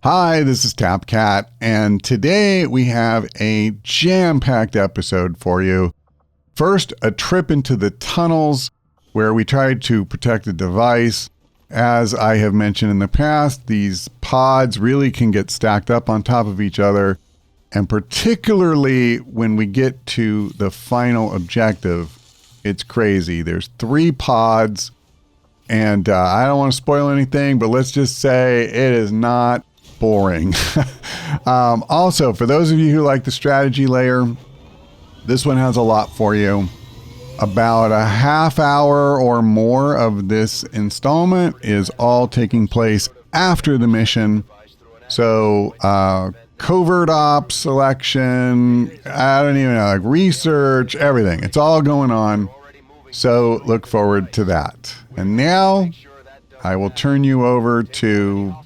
Hi, this is TapCat, and today we have a jam-packed episode for you. First, a trip into the tunnels where we tried to protect the device. As I have mentioned in the past, these pods really can get stacked up on top of each other, and particularly when we get to the final objective, it's crazy. There's 3 pods, and I don't want to spoil anything, but let's just say it is not boring. Also, for those of you who like the strategy layer, this one has a lot for you. About a half hour or more of this installment is all taking place after the mission. So, covert ops selection, I don't even know, like research, everything. It's all going on. So look forward to that. And now I will turn you over to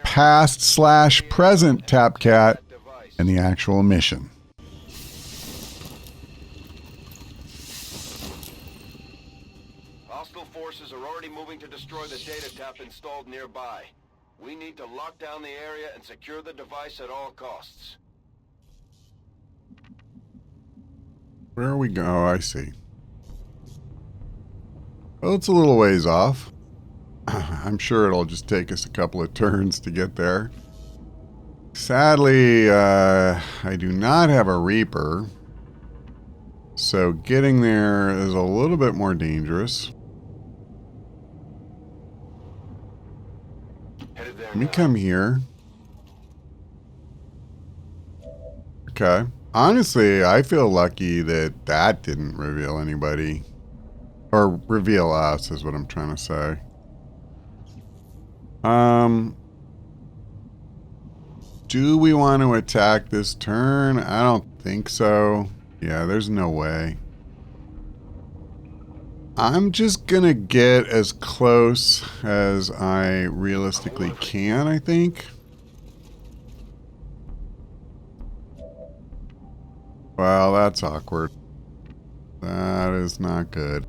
past/present TapCat and the actual mission. Hostile forces are already moving to destroy the data tap installed nearby. We need to lock down the area and secure the device at all costs. Where we go? I see. Well, it's a little ways off. I'm sure it'll just take us a couple of turns to get there. Sadly, I do not have a Reaper, so getting there is a little bit more dangerous. Let me come here. Okay. Honestly, I feel lucky that that didn't reveal anybody. Or reveal us, is what I'm trying to say. Do we want to attack this turn? I don't think so. Yeah, there's no way. I'm just gonna get as close as I realistically can, I think. Well, that's awkward. That is not good.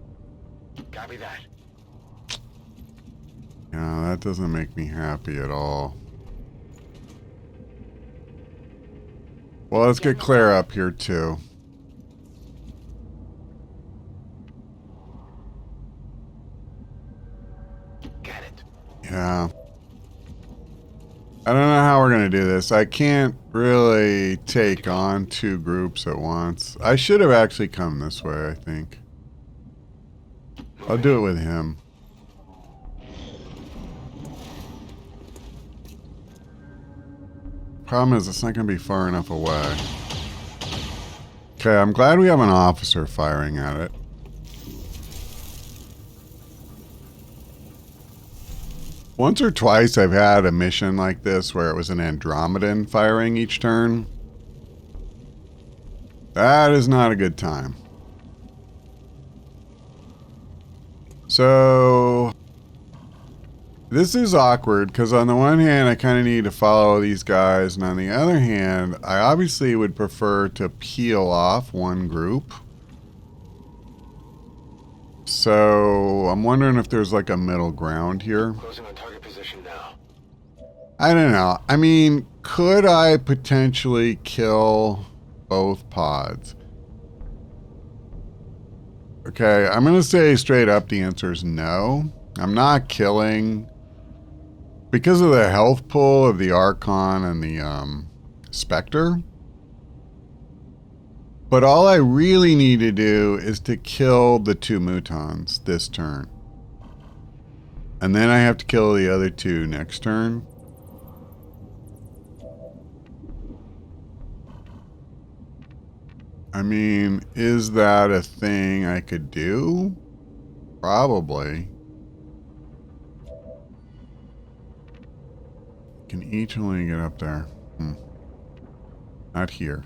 Copy that. Yeah, that doesn't make me happy at all. Well, let's get Claire up here too. Got it. Yeah. I don't know how we're going to do this. I can't really take on 2 groups at once. I should have actually come this way, I think. I'll do it with him. Problem is, it's not going to be far enough away. Okay, I'm glad we have an officer firing at it. Once or twice I've had a mission like this where it was an Andromedan firing each turn. That is not a good time. So this is awkward because on the one hand I kind of need to follow these guys, and on the other hand I obviously would prefer to peel off one group. So I'm wondering if there's like a middle ground here. Closing on target position now. I don't know. I mean, could I potentially kill both pods? Okay, I'm going to say straight up the answer is no. I'm not killing. Because of the health pool of the Archon and the Spectre. But all I really need to do is to kill the 2 Mutons this turn. And then I have to kill the other 2 next turn. I mean, is that a thing I could do? Probably. Can each only get up there. Not here.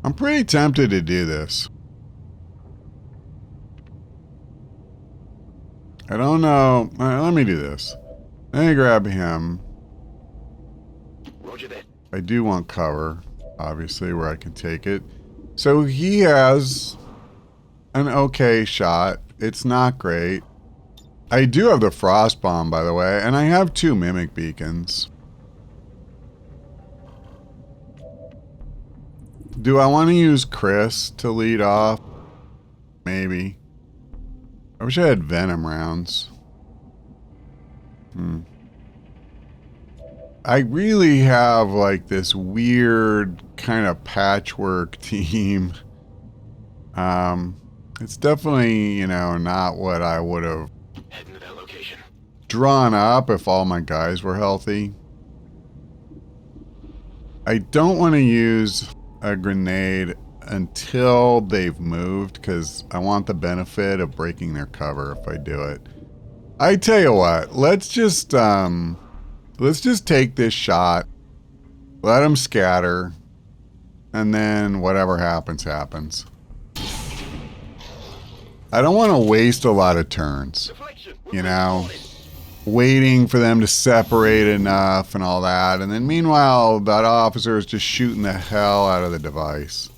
I'm pretty tempted to do this. I don't know. Let me do this. Let me grab him. Roger that. I do want cover, obviously, where I can take it. So he has an okay shot. It's not great. I do have the frost bomb, by the way, and I have 2 mimic beacons. Do I want to use Chris to lead off? Maybe. I wish I had venom rounds. I really have like this weird kind of patchwork team. It's definitely, you know, not what I would have drawn up if all my guys were healthy. I don't want to use a grenade until they've moved because I want the benefit of breaking their cover if I do it. I tell you what, let's just take this shot, let them scatter, and then whatever happens, happens. I don't want to waste a lot of turns, you know, waiting for them to separate enough and all that. And then meanwhile, that officer is just shooting the hell out of the device.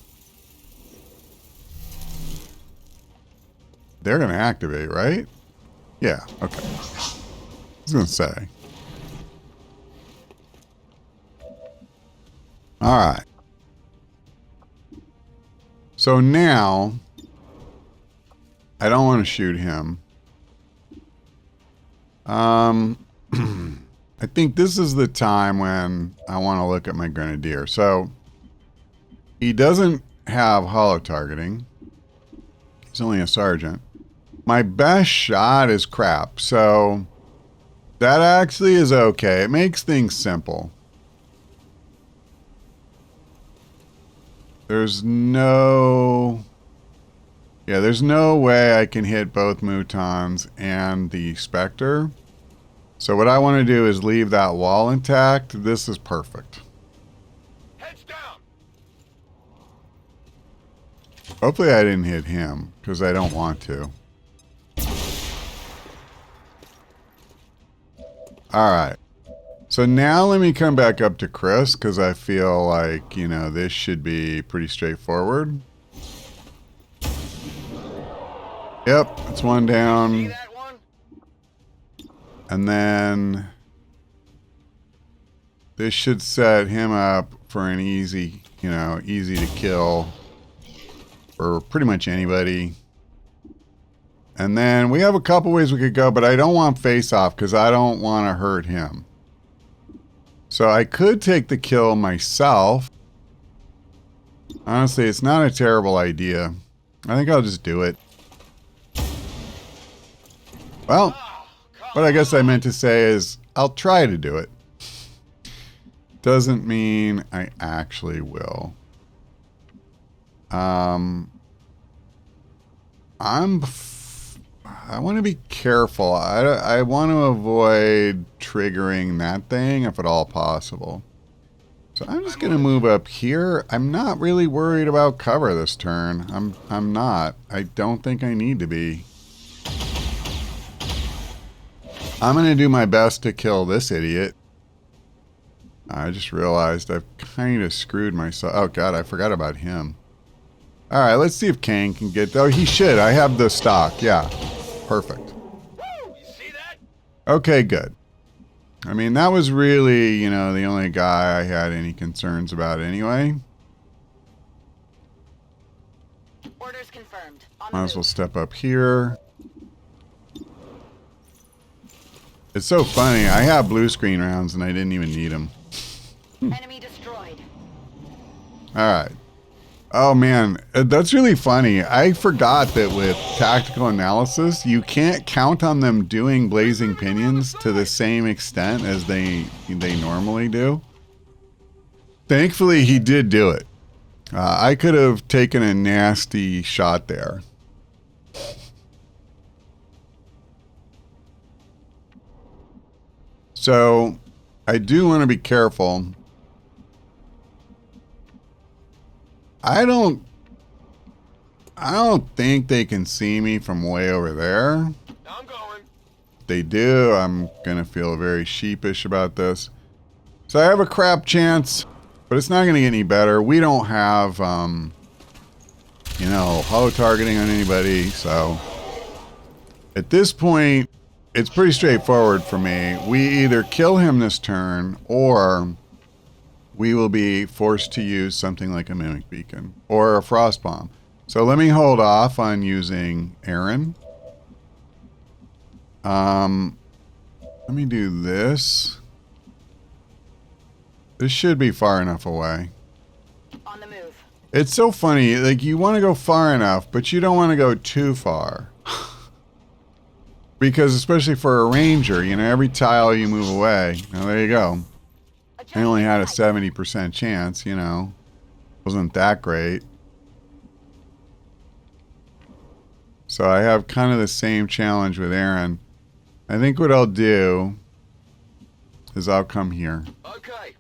They're going to activate, right? Yeah, okay. I was going to say. All right. So now, I don't want to shoot him. I think this is the time when I want to look at my grenadier. So, he doesn't have hollow targeting. He's only a sergeant. My best shot is crap, so that actually is okay. It makes things simple. There's no way I can hit both Mutons and the Spectre. So what I want to do is leave that wall intact. This is perfect. Heads down. Hopefully I didn't hit him, because I don't want to. Alright. So now let me come back up to Chris, because I feel like, you know, this should be pretty straightforward. Yep, it's one down. And then this should set him up for an easy, you know, easy to kill for pretty much anybody. And then we have a couple ways we could go, but I don't want face off because I don't want to hurt him. So I could take the kill myself. Honestly, it's not a terrible idea. I think I'll just do it. Well, what I guess I meant to say is I'll try to do it. Doesn't mean I actually will. I want to be careful. I want to avoid triggering that thing if at all possible. So I'm just going to move up here. I'm not really worried about cover this turn. I'm not. I don't think I need to be. I'm going to do my best to kill this idiot. I just realized I've kind of screwed myself. Oh god, I forgot about him. Alright, let's see if Kane can get... Oh, he should. I have the stock. Yeah. Perfect. Okay, good. I mean, that was really, you know, the only guy I had any concerns about anyway. Orders confirmed. Might as well step up here. It's so funny. I have blue screen rounds and I didn't even need them. Enemy destroyed. Alright. Oh man, that's really funny. I forgot that with tactical analysis, you can't count on them doing blazing pinions to the same extent as they normally do. Thankfully, he did do it. I could have taken a nasty shot there. So, I do want to be careful. I don't think they can see me from way over there. I'm going. If they do, I'm going to feel very sheepish about this. So I have a crap chance, but it's not going to get any better. We don't have, you know, hollow targeting on anybody. So at this point, it's pretty straightforward for me. We either kill him this turn, or we will be forced to use something like a Mimic Beacon or a Frost Bomb. So let me hold off on using Aaron. Let me do this. This should be far enough away. On the move. It's so funny, like you want to go far enough, but you don't want to go too far. Because especially for a ranger, you know, every tile you move away. Now there you go. I only had a 70% chance, you know. Wasn't that great. So I have kind of the same challenge with Aaron. I think what I'll do is I'll come here. Okay.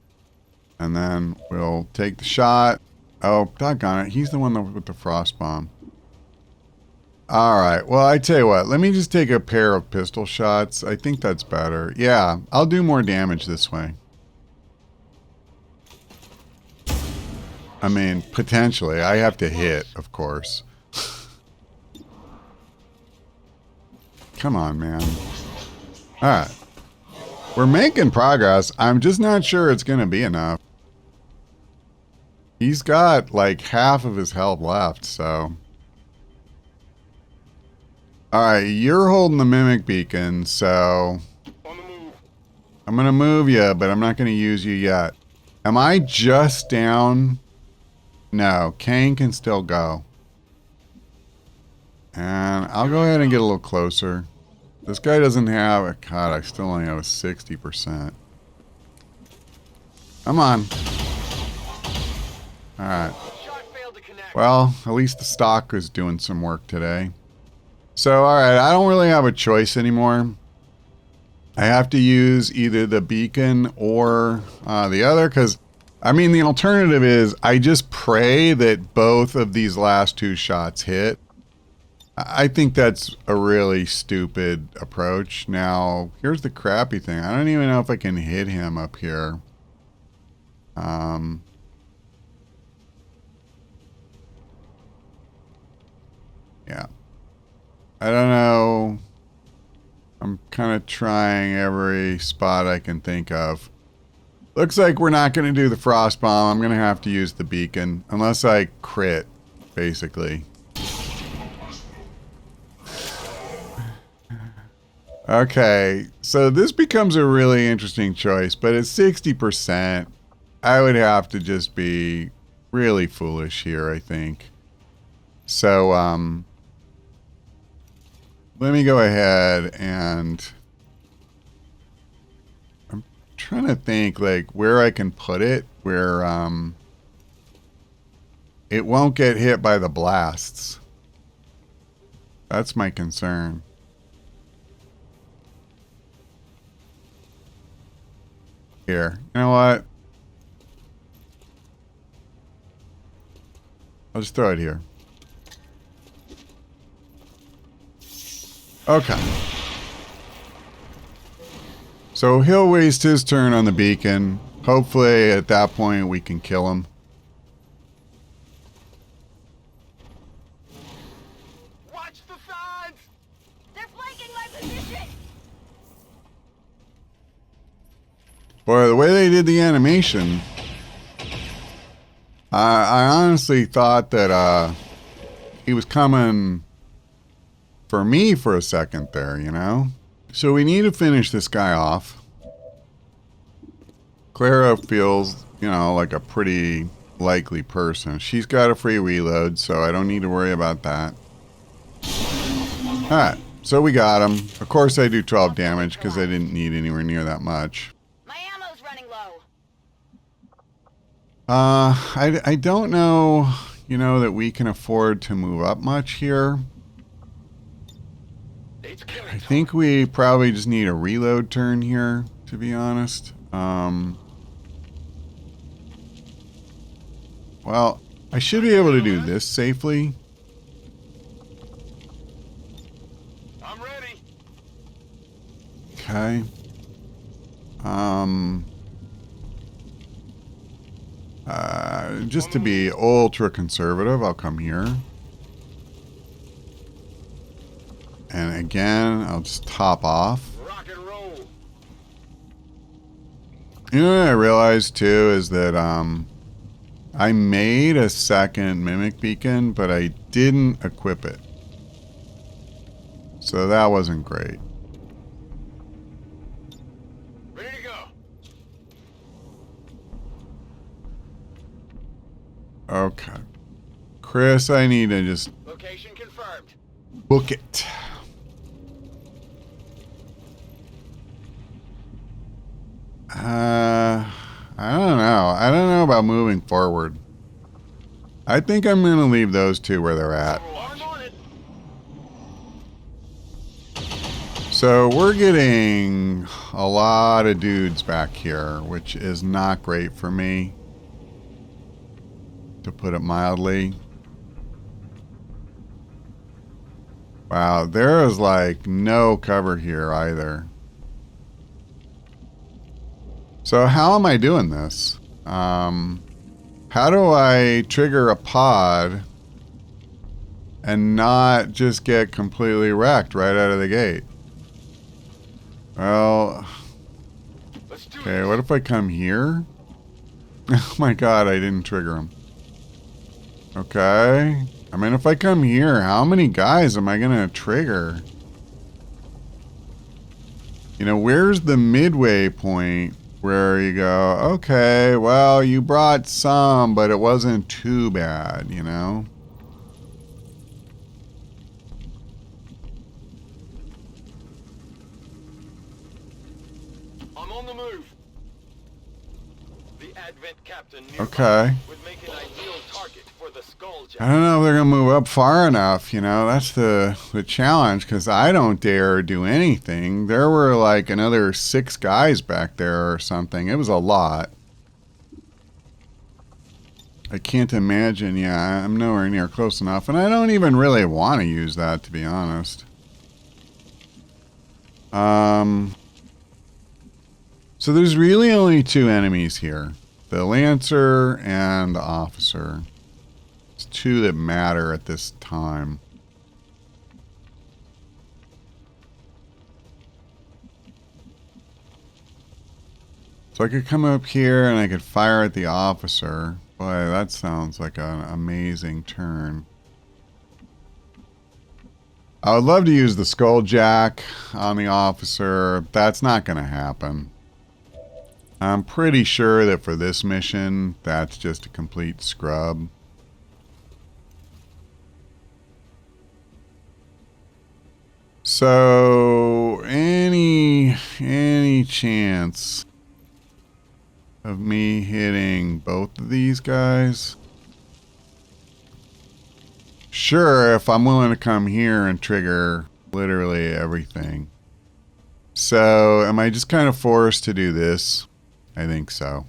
And then we'll take the shot. Oh, doggone it. He's the one with the frost bomb. Alright, well, I tell you what. Let me just take a pair of pistol shots. I think that's better. Yeah, I'll do more damage this way. I mean, potentially. I have to hit, of course. Come on, man. Alright. We're making progress. I'm just not sure it's going to be enough. He's got like half of his health left, so... Alright, you're holding the Mimic Beacon, so... On the move. I'm going to move you, but I'm not going to use you yet. Am I just down? No, Kane can still go. And I'll go ahead and get a little closer. This guy doesn't have a... God, I still only have a 60%. Come on. Alright. Shot failed to connect. Well, at least the stock is doing some work today. So, alright, I don't really have a choice anymore. I have to use either the beacon or the other, because, I mean, the alternative is I just pray that both of these last two shots hit. I think that's a really stupid approach. Now, here's the crappy thing. I don't even know if I can hit him up here. Yeah. I don't know. I'm kind of trying every spot I can think of. Looks like we're not going to do the frost bomb. I'm going to have to use the beacon. Unless I crit, basically. Okay, so this becomes a really interesting choice, but at 60%, I would have to just be really foolish here, I think. So, let me go ahead and... I'm trying to think, like, where I can put it, where, it won't get hit by the blasts. That's my concern. Here, you know what? I'll just throw it here. Okay. So he'll waste his turn on the beacon. Hopefully at that point we can kill him. Watch the signs! They're flanking my position! Boy, the way they did the animation, I honestly thought that he was coming for me for a second there, you know? So we need to finish this guy off. Clara feels, you know, like a pretty likely person. She's got a free reload, so I don't need to worry about that. Alright, so we got him. Of course I do 12 damage because I didn't need anywhere near that much. My ammo's running low. I don't know, you know, that we can afford to move up much here. I think we probably just need a reload turn here, to be honest. Well, I should be able to do this safely. I'm ready. Okay. Just to be ultra conservative, I'll come here. And again, I'll just top off. Rock and roll. You know what I realized too is that I made a second mimic beacon, but I didn't equip it. So that wasn't great. Ready to go. Okay. Chris, I need to just Location confirmed. book it. I don't know. I don't know about moving forward. I think I'm going to leave those two where they're at. I'm on it. So we're getting a lot of dudes back here, which is not great for me, to put it mildly. Wow, there is like no cover here either. So how am I doing this? How do I trigger a pod and not just get completely wrecked right out of the gate? Well, Let's do okay, this. what if I come here? Oh my god, I didn't trigger him. Okay. I mean, if I come here, how many guys am I gonna trigger? You know, where's the midway point where you go, okay, well, you brought some, but it wasn't too bad, you know? I'm on the move. The Advent captain nearby Okay. would make an ideal target for the skulljack. I don't know if they're gonna move up far enough, you know, that's the challenge, because I don't dare do anything. There were like another 6 guys back there or something. It was a lot. I can't imagine, yeah, I'm nowhere near close enough, and I don't even really want to use that, to be honest. So there's really only 2 enemies here. The Lancer and the Officer. It's 2 that matter at this time. So I could come up here and I could fire at the Officer. Boy, that sounds like an amazing turn. I would love to use the Skulljack on the Officer. That's not going to happen. I'm pretty sure that for this mission, that's just a complete scrub. So, any chance of me hitting both of these guys? Sure, if I'm willing to come here and trigger literally everything. So, am I just kind of forced to do this? I think so.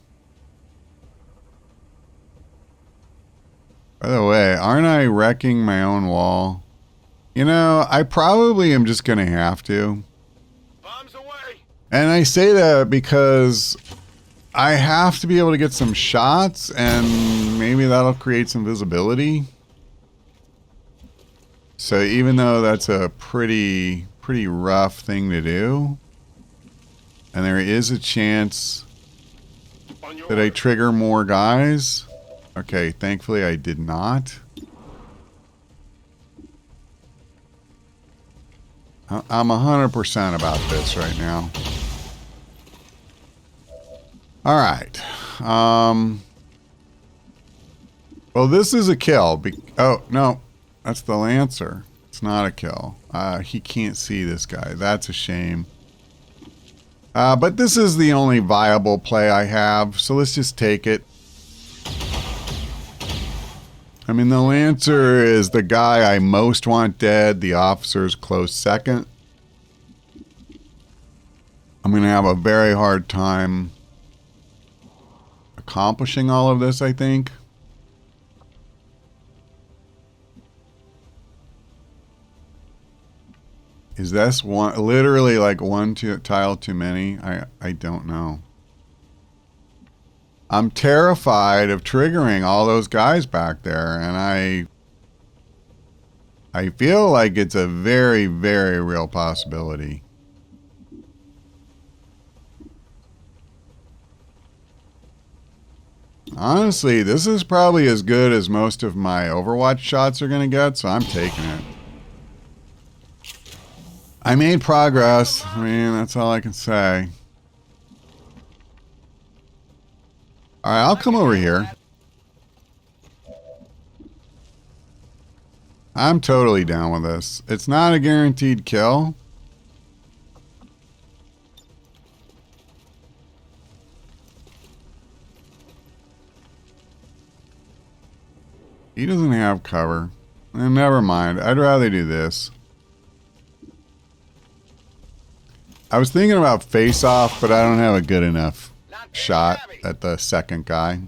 By the way, aren't I wrecking my own wall? You know, I probably am just going to have to. Bombs away. And I say that because I have to be able to get some shots, and maybe that'll create some visibility. So even though that's a pretty rough thing to do, and there is a chance that I trigger more guys. Okay, thankfully I did not. I'm 100% about this right now. All right. Well, this is a kill. Oh, no. That's the Lancer. It's not a kill. He can't see this guy. That's a shame. But this is the only viable play I have, so let's just take it. I mean, the Lancer is the guy I most want dead. The Officer's close second. I'm going to have a very hard time accomplishing all of this, I think. Is this one literally like one tile too many? I don't know. I'm terrified of triggering all those guys back there, and I I feel like it's a very, very real possibility. Honestly, this is probably as good as most of my Overwatch shots are going to get, so I'm taking it. I made progress. I mean, that's all I can say. Alright, I'll come over here. I'm totally down with this. It's not a guaranteed kill. He doesn't have cover. Never mind. I'd rather do this. I was thinking about face off, but I don't have a good enough shot at the second guy.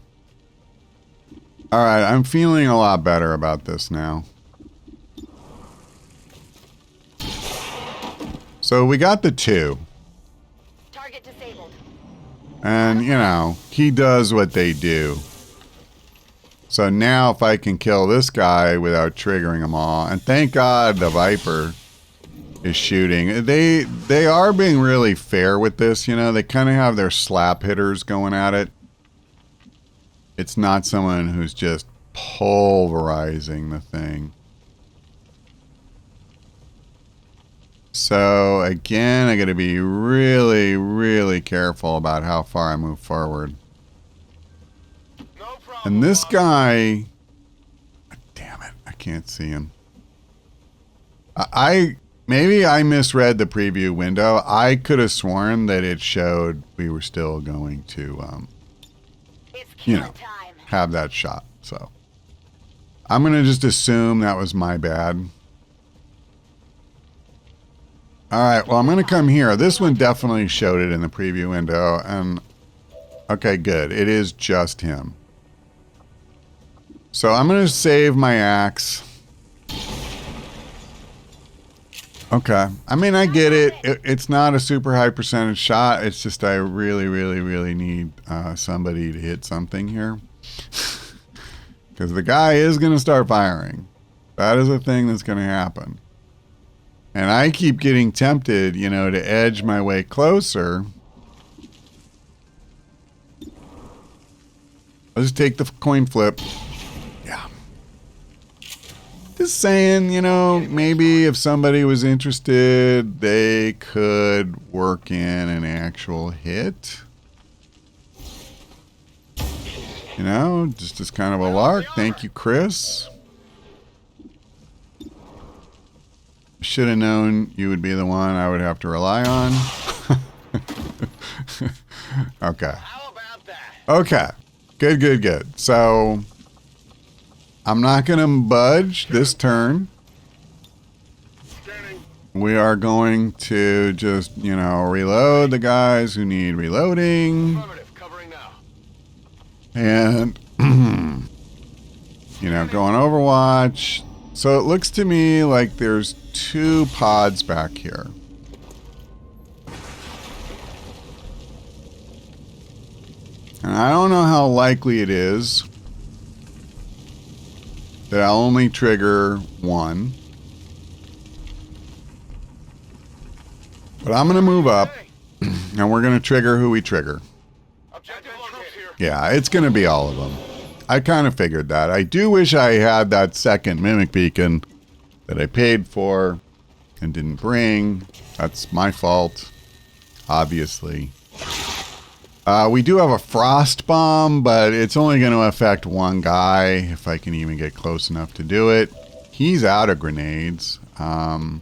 Alright, I'm feeling a lot better about this now. So we got the 2. Target disabled. And, you know, he does what they do. So now if I can kill this guy without triggering them all, and thank God the Viper is shooting. They are being really fair with this, you know. They kind of have their slap hitters going at it. It's not someone who's just pulverizing the thing. So again, I got to be really, really careful about how far I move forward. And this guy, damn it, I can't see him. Maybe I misread the preview window. I could have sworn that it showed we were still going to, you know, have that shot. So I'm going to just assume that was my bad. All right, well, I'm going to come here. This one definitely showed it in the preview window. And okay, good. It is just him. So I'm going to save my axe. Okay. I mean, I get it. It's not a super high percentage shot. It's just I really, really, really need somebody to hit something here. Because the guy is going to start firing. That is a thing that's going to happen. And I keep getting tempted, you know, to edge my way closer. I'll just take the coin flip. Yeah. Just saying, you know, maybe if somebody was interested, they could work in an actual hit. You know, just as kind of a lark. Thank you, Chris. Should have known you would be the one I would have to rely on. Okay. How about that? Okay. Good, good, good. So I'm not going to budge this turn. We are going to just, you know, reload the guys who need reloading. Affirmative, covering now. And, you know, go on Overwatch. So it looks to me like there's 2 pods back here. And I don't know how likely it is that I'll only trigger 1. But I'm going to move up, and we're going to trigger who we trigger. Objective troops here. Yeah, it's going to be all of them. I kind of figured that. I do wish I had that second Mimic Beacon that I paid for and didn't bring. That's my fault, obviously. We do have a Frost Bomb, but it's only going to affect 1 guy, if I can even get close enough to do it. He's out of grenades. Oh,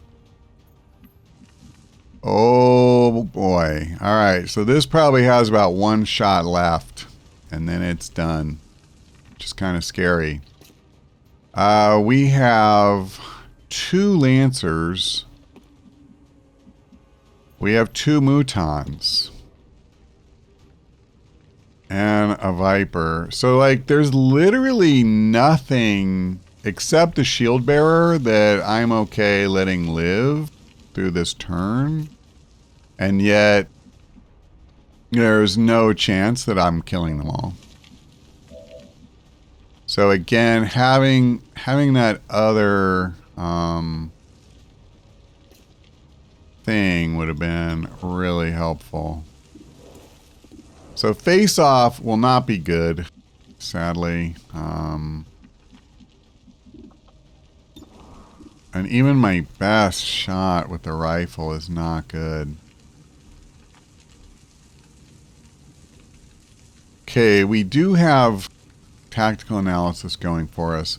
boy. All right, so this probably has about 1 shot left, and then it's done. Which is kind of scary. We have 2 Lancers. We have 2 Mutons. And a Viper. So, like, there's literally nothing except the Shield Bearer that I'm okay letting live through this turn. And yet, there's no chance that I'm killing them all. So again, having that other thing would have been really helpful. So face off will not be good, sadly. And even my best shot with the rifle is not good. Okay, we do have tactical analysis going for us.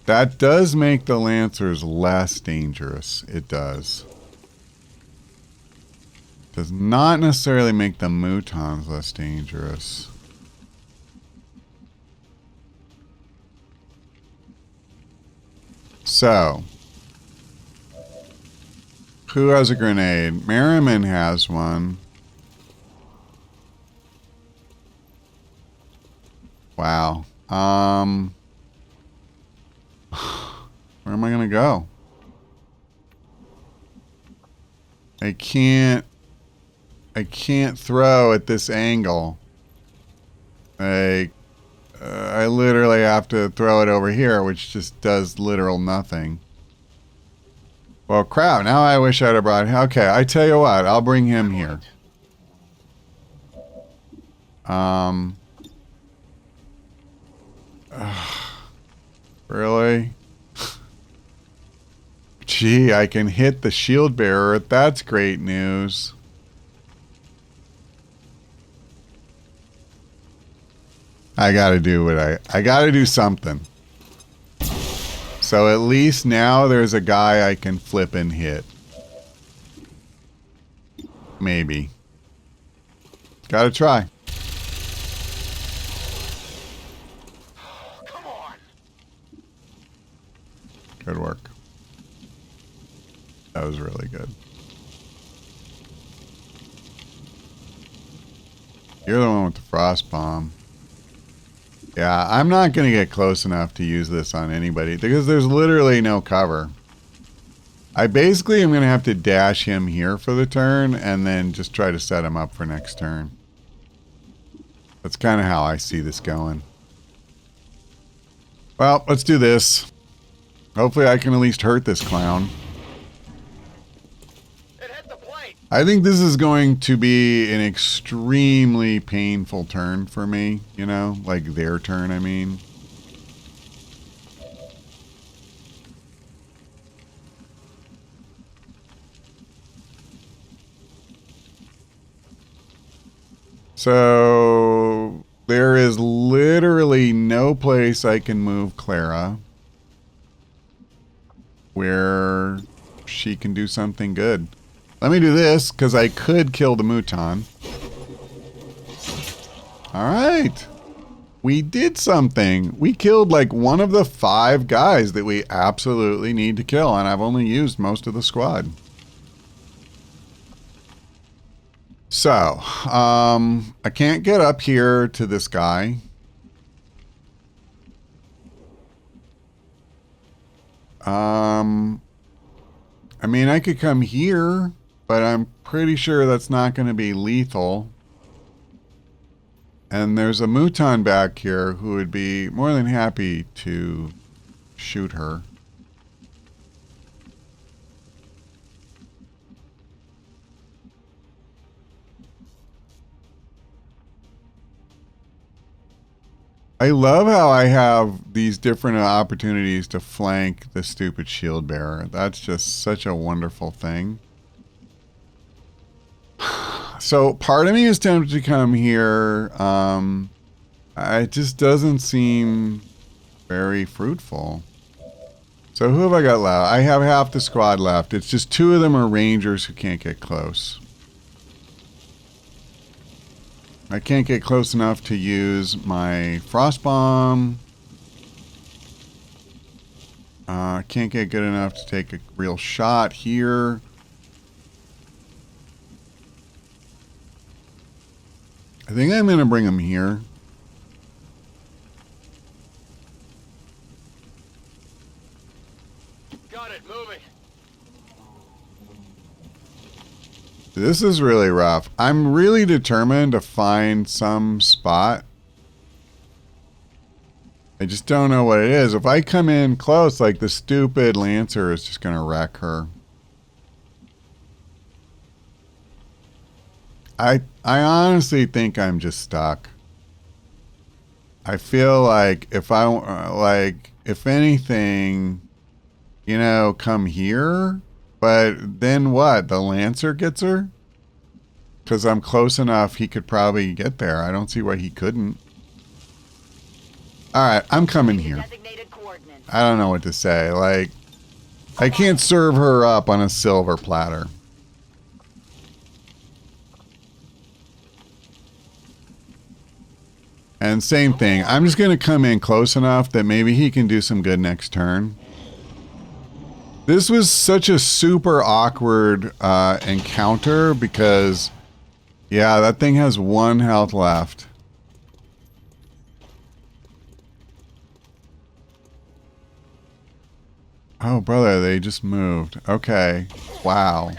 That does make the Lancers less dangerous. It does. Does not necessarily make the Mutons less dangerous. So, who has a grenade? Merriman has one. Wow. Where am I gonna go? I can't throw at this angle. I literally have to throw it over here, which just does literal nothing. Well, crap. Now I wish I'd have brought... Okay, I tell you what. I'll bring him here. Really? Gee, I can hit the shield bearer. That's great news. I gotta do what I gotta do something. So at least now there's a guy I can flip and hit. Maybe. Gotta try. Come on. Good work. That was really good. You're the one with the frost bomb. Yeah, I'm not going to get close enough to use this on anybody because there's literally no cover. I basically am going to have to dash him here for the turn and then just try to set him up for next turn. That's kind of how I see this going. Well, let's do this. Hopefully I can at least hurt this clown. I think this is going to be an extremely painful turn for me, you know, like their turn, I mean. So there is literally no place I can move Clara where she can do something good. Let me do this, because I could kill the Muton. Alright. We did something. We killed like one of the 5 guys that we absolutely need to kill, and I've only used most of the squad. So, I can't get up here to this guy. I mean, I could come here. But I'm pretty sure that's not going to be lethal. And there's a Muton back here who would be more than happy to shoot her. I love how I have these different opportunities to flank the stupid shield bearer. That's just such a wonderful thing. So part of me is tempted to come here. It just doesn't seem very fruitful. So who have I got left? I have half the squad left. It's just 2 of them are rangers who can't get close. I can't get close enough to use my frost bomb. Can't get good enough to take a real shot here. I think I'm going to bring him here. Got it, moving. This is really rough. I'm really determined to find some spot I just don't know what it is. If I come in close, like the stupid Lancer is just going to wreck her. I honestly think I'm just stuck. I feel like if if anything, you know, come here, but then what? The Lancer gets her? Because I'm close enough, he could probably get there. I don't see why he couldn't. All right, I'm coming here. I don't know what to say. Like, I can't serve her up on a silver platter. And same thing. I'm just going to come in close enough that maybe he can do some good next turn. This was such a super awkward encounter because, yeah, that thing has 1 health left. Oh, brother, they just moved. Okay. Wow.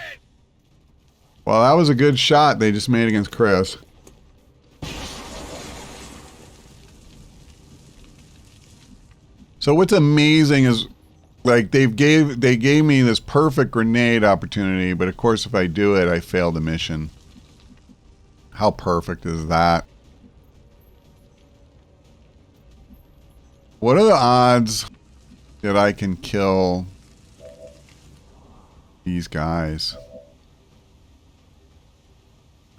Well, that was a good shot they just made against Chris. So what's amazing is, like, they gave me this perfect grenade opportunity, but of course if I do it, I fail the mission. How perfect is that? What are the odds that I can kill these guys?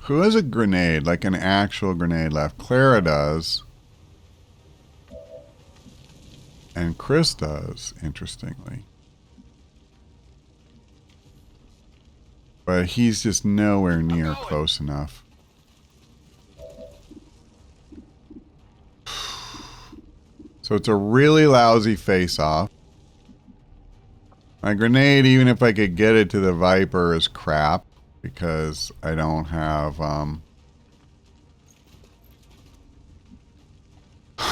Who has a grenade, like an actual grenade left? Clara does. And Chris does, interestingly. But he's just nowhere near close enough. So it's a really lousy face-off. My grenade, even if I could get it to the Viper, is crap. Because I don't have...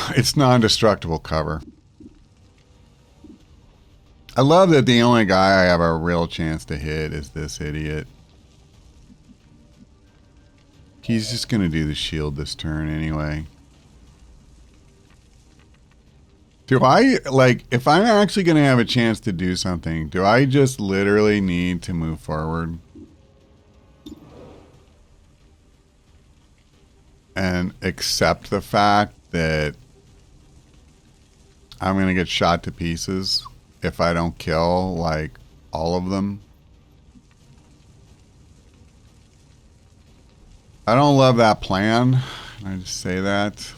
it's non-destructible cover. I love that the only guy I have a real chance to hit is this idiot. He's just going to do the shield this turn anyway. Do I, like, if I'm actually going to have a chance to do something, do I just literally need to move forward? And accept the fact that I'm going to get shot to pieces if I don't kill, like, all of them? I don't love that plan. Can I just say that?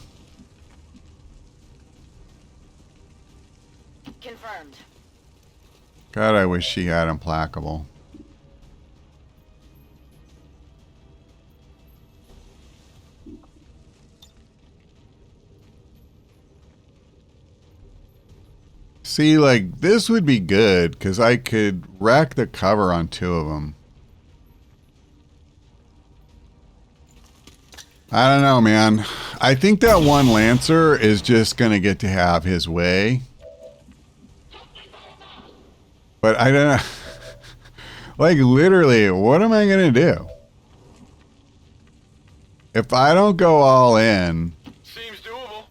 Confirmed. God, I wish she had Implacable. See, like, this would be good, because I could wreck the cover on 2 of them. I don't know, man. I think that one Lancer is just going to get to have his way. But I don't know. Like, literally, what am I going to do? If I don't go all in... Seems doable.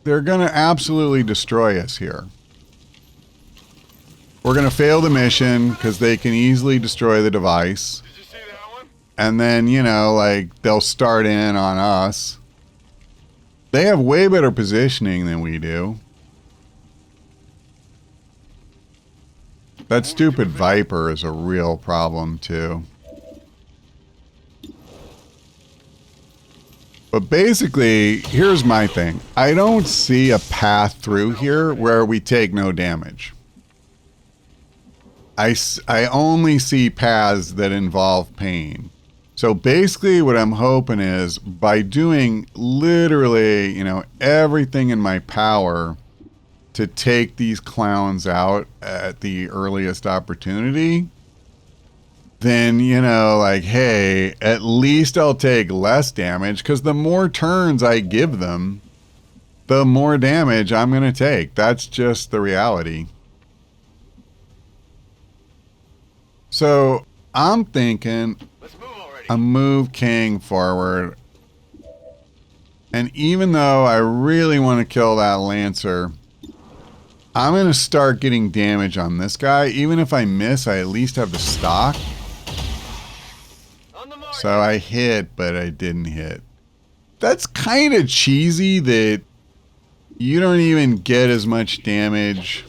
They're going to absolutely destroy us here. We're going to fail the mission because they can easily destroy the device. Did you see that one? And then, you know, like, they'll start in on us. They have way better positioning than we do. That stupid Viper is a real problem, too. But basically, here's my thing. I don't see a path through here where we take no damage. I only see paths that involve pain. So basically what I'm hoping is by doing literally, you know, everything in my power to take these clowns out at the earliest opportunity, then, you know, like, hey, at least I'll take less damage, because the more turns I give them, the more damage I'm going to take. That's just the reality. So I'm thinking Let's move already. a move king forward. And even though I really want to kill that Lancer, I'm going to start getting damage on this guy. Even if I miss, I at least have the stock. So I hit, but I didn't hit. That's kind of cheesy that you don't even get as much damage.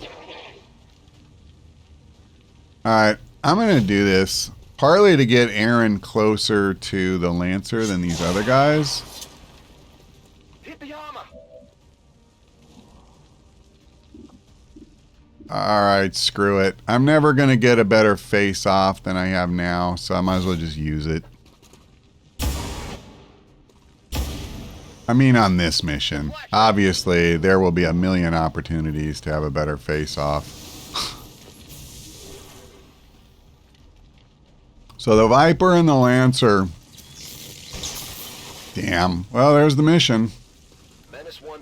Alright, I'm going to do this. Partly to get Aaron closer to the Lancer than these other guys. Alright, screw it. I'm never going to get a better face-off than I have now, so I might as well just use it. I mean on this mission. Obviously, there will be a million opportunities to have a better face-off. So the Viper and the Lancer. Damn. Well, there's the mission. Menace 1-5.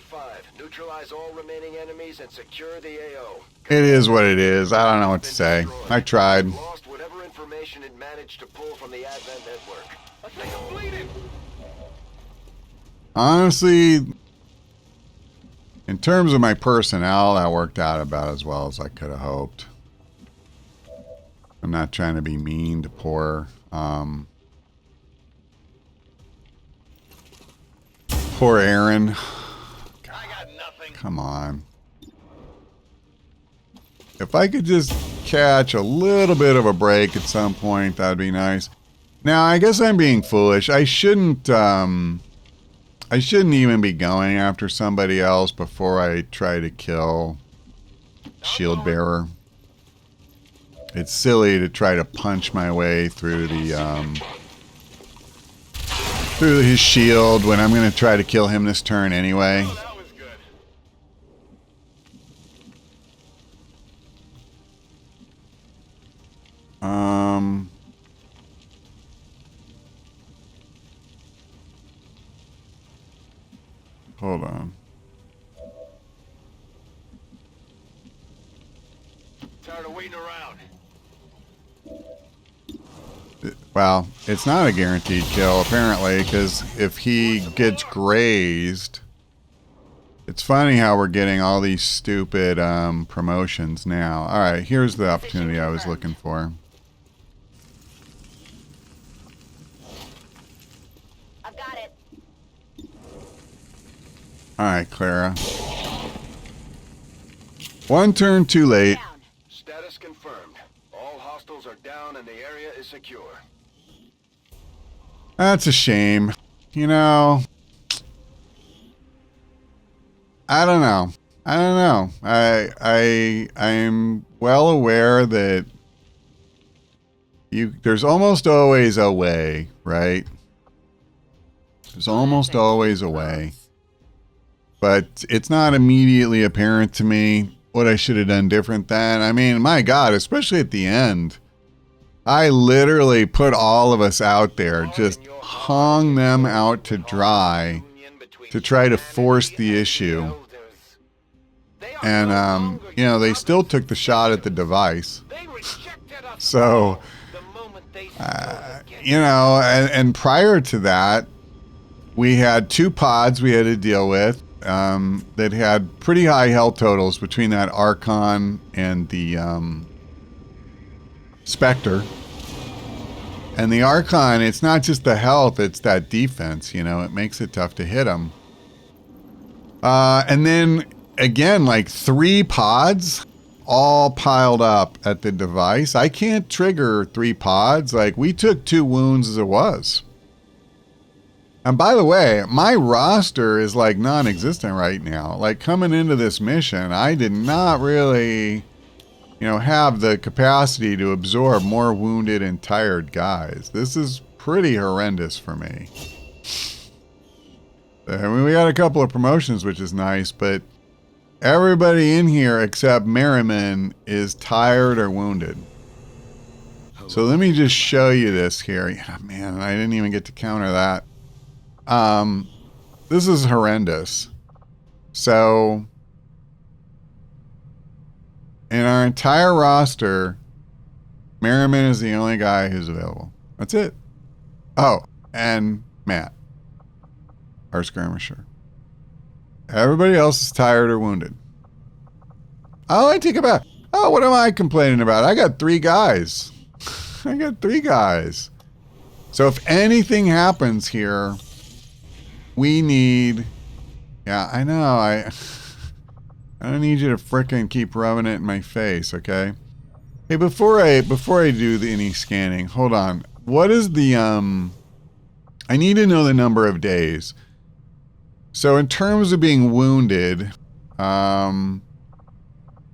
Neutralize all remaining enemies and secure the AO. It is what it is. I don't know what to say. I tried. Lost whatever information it managed to pull from the Advent network. I think I'm bleeding. Honestly, in terms of my personnel, that worked out about as well as I could have hoped. I'm not trying to be mean to poor Aaron. God, I got nothing. Come on. If I could just catch a little bit of a break at some point, that'd be nice. Now, I guess I'm being foolish. I shouldn't even be going after somebody else before I try to kill Shield Bearer. It's silly to try to punch my way through the through his shield when I'm going to try to kill him this turn anyway. Oh, that was good. Hold on. Tired of waiting around. Well, it's not a guaranteed kill, apparently, because if he gets grazed... It's funny how we're getting all these stupid promotions now. Alright, here's the opportunity I was looking for. I've got it. Alright, Clara. One turn too late. Down. Status confirmed. All hostiles are down and the area is secure. That's a shame. You know... I don't know. I'm well aware that there's almost always a way, right? There's almost always a way. But it's not immediately apparent to me what I should have done different then. I mean, my God, especially at the end. I literally put all of us out there, just hung them out to dry to try to force the issue. And, you know, they still took the shot at the device. So, you know, and prior to that, we had 2 pods we had to deal with that had pretty high health totals between that Archon and the Spectre. And the Archon, it's not just the health, it's that defense, you know, it makes it tough to hit them. And then, again, like 3 pods all piled up at the device. I can't trigger 3 pods. Like, we took 2 wounds as it was. And by the way, my roster is like non-existent right now. Like, coming into this mission, I did not really, you know, have the capacity to absorb more wounded and tired guys. This is pretty horrendous for me. I mean, we got a couple of promotions, which is nice, but everybody in here except Merriman is tired or wounded. So let me just show you this here. Yeah, man, I didn't even get to counter that. This is horrendous. So, in our entire roster, Merriman is the only guy who's available. That's it. Oh, and Matt, our skirmisher. Everybody else is tired or wounded. Oh, I take it back. Oh, what am I complaining about? I got 3 guys. I got 3 guys. So if anything happens here, we need... Yeah, I know. I don't need you to frickin' keep rubbing it in my face, okay? Hey, before I do any scanning, hold on. What is the I need to know the number of days. So in terms of being wounded,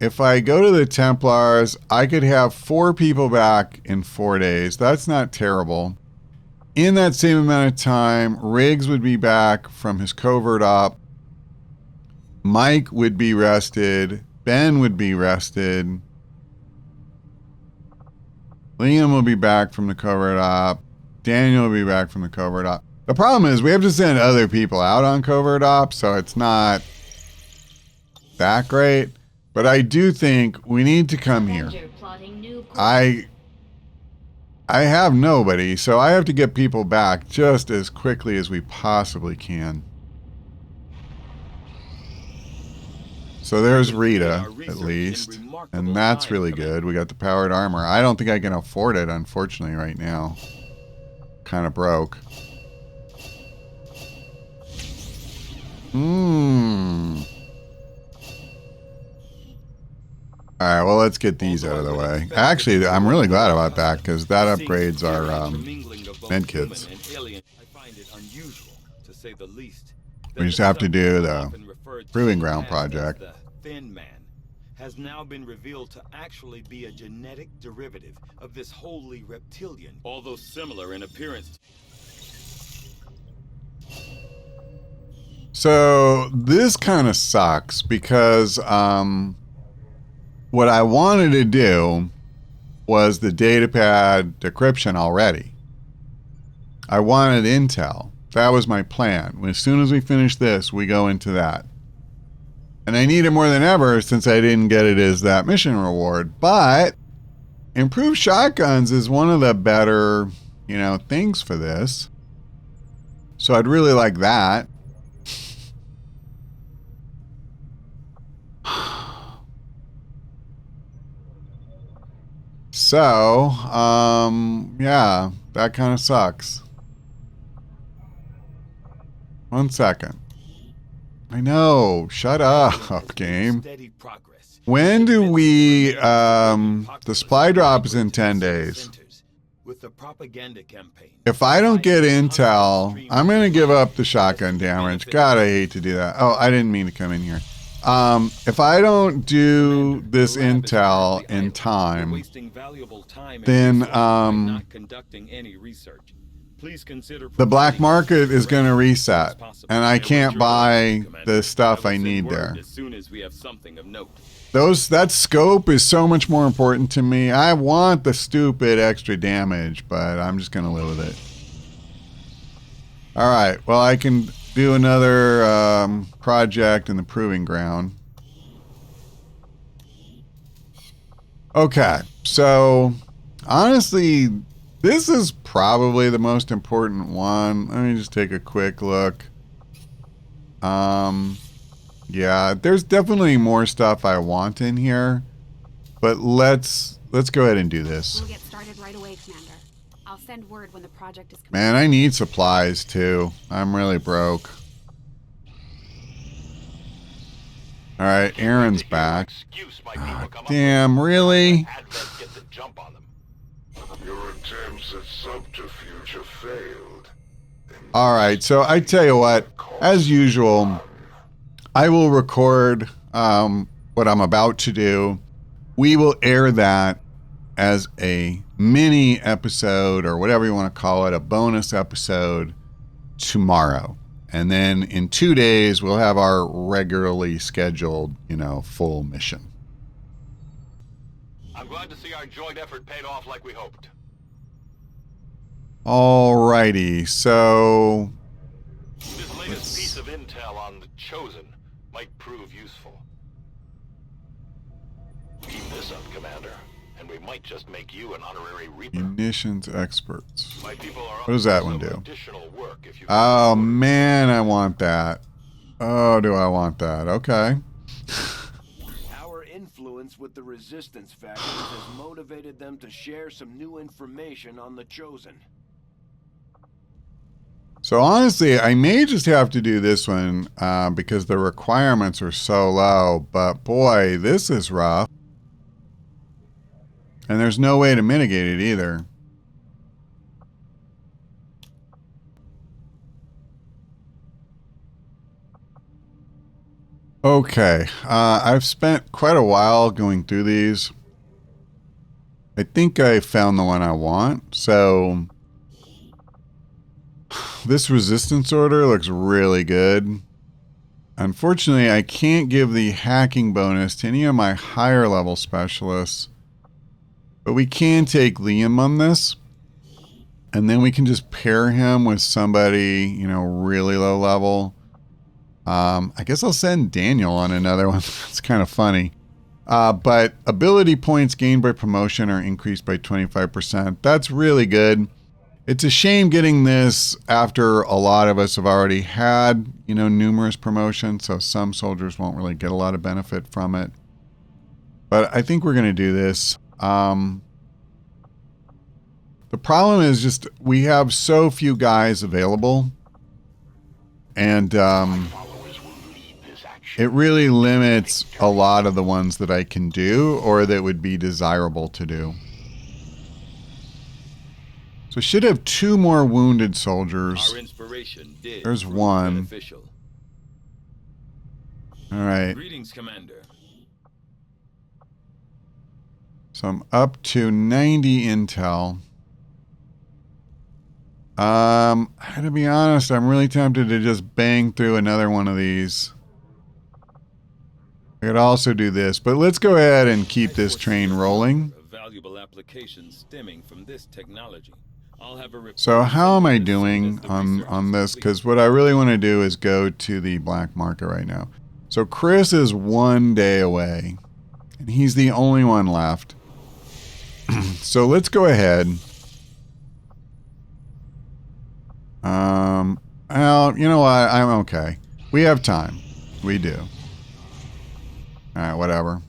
if I go to the Templars, I could have 4 people back in 4 days. That's not terrible. In that same amount of time, Riggs would be back from his covert op. Mike would be rested. Ben would be rested. Liam will be back from the covert op. Daniel will be back from the covert op. The problem is we have to send other people out on covert ops, so it's not that great. But I do think we need to come here. I have nobody, so I have to get people back just as quickly as we possibly can. So there's Rita, at least. And that's really good. We got the powered armor. I don't think I can afford it, unfortunately, right now. Kind of broke. Alright, well, let's get these out of the way. Actually, I'm really glad about that, because that upgrades our medkits. We just have to do the Proving Ground project. The Thin Man has now been revealed to actually be a genetic derivative of this wholly reptilian, although similar in appearance. So this kind of sucks because what I wanted to do was the datapad decryption already. I wanted intel. That was my plan. As soon as we finish this, we go into that. And I need it more than ever since I didn't get it as that mission reward. But improved shotguns is one of the better, things for this. So I'd really like that. So, yeah, that kind of sucks. 1 second. I know. Shut up, game. When do we, the supply drop is in 10 days. If I don't get intel, I'm going to give up the shotgun damage. God, I hate to do that. Oh, I didn't mean to come in here. If I don't do this intel in time, then the black market is going to reset, and I can't buy the stuff I need there. That scope is so much more important to me. I want the stupid extra damage, but I'm just going to live with it. All right, well, I can do another project in the Proving Ground. Okay, so honestly, this is probably the most important one. Let me just take a quick look. Yeah, there's definitely more stuff I want in here, but let's go ahead and do this. We'll get started right away, Commander. I'll send word when the project is complete. Man, I need supplies too. I'm really broke. All right, Aaron's back. Oh, damn, really? Your attempts at subterfuge have failed. All right, so I tell you what, as usual, I will record what I'm about to do. We will air that as a mini episode or whatever you want to call it, a bonus episode tomorrow. And then in 2 days, we'll have our regularly scheduled, full mission. I'm glad to see our joint effort paid off like we hoped. Alrighty, so This latest piece of intel on the Chosen might prove useful. Keep this up, Commander, and we might just make you an honorary Reaper. Munitions experts. My people are What does that one do? additional work if you Oh man, I want that. Oh, do I want that? Okay. Our influence with the resistance factions has motivated them to share some new information on the Chosen. So honestly, I may just have to do this one because the requirements are so low. But boy, this is rough. And there's no way to mitigate it either. Okay, I've spent quite a while going through these. I think I found the one I want. So this resistance order looks really good. Unfortunately, I can't give the hacking bonus to any of my higher level specialists. But we can take Liam on this. And then we can just pair him with somebody, you know, really low level. I guess I'll send Daniel on another one. It's kind of funny. But ability points gained by promotion are increased by 25%. That's really good. It's a shame getting this after a lot of us have already had, you know, numerous promotions. So some soldiers won't really get a lot of benefit from it. But I think we're going to do this. The problem is just we have so few guys available. And it really limits a lot of the ones that I can do or that would be desirable to do. So I should have 2 more wounded soldiers. Our inspiration did There's prove 1. beneficial. All right. Greetings, Commander. So I'm up to 90 intel. To be honest, I'm really tempted to just bang through another one of these. I could also do this, but let's go ahead and keep this train rolling. Valuable applications stemming from this technology. I'll have a report. So how am I doing on this? Because what I really want to do is go to the black market right now. So Chris is 1 day away, and he's the only one left. So let's go ahead. Well, you know what? I'm okay. We have time. We do. All right, whatever.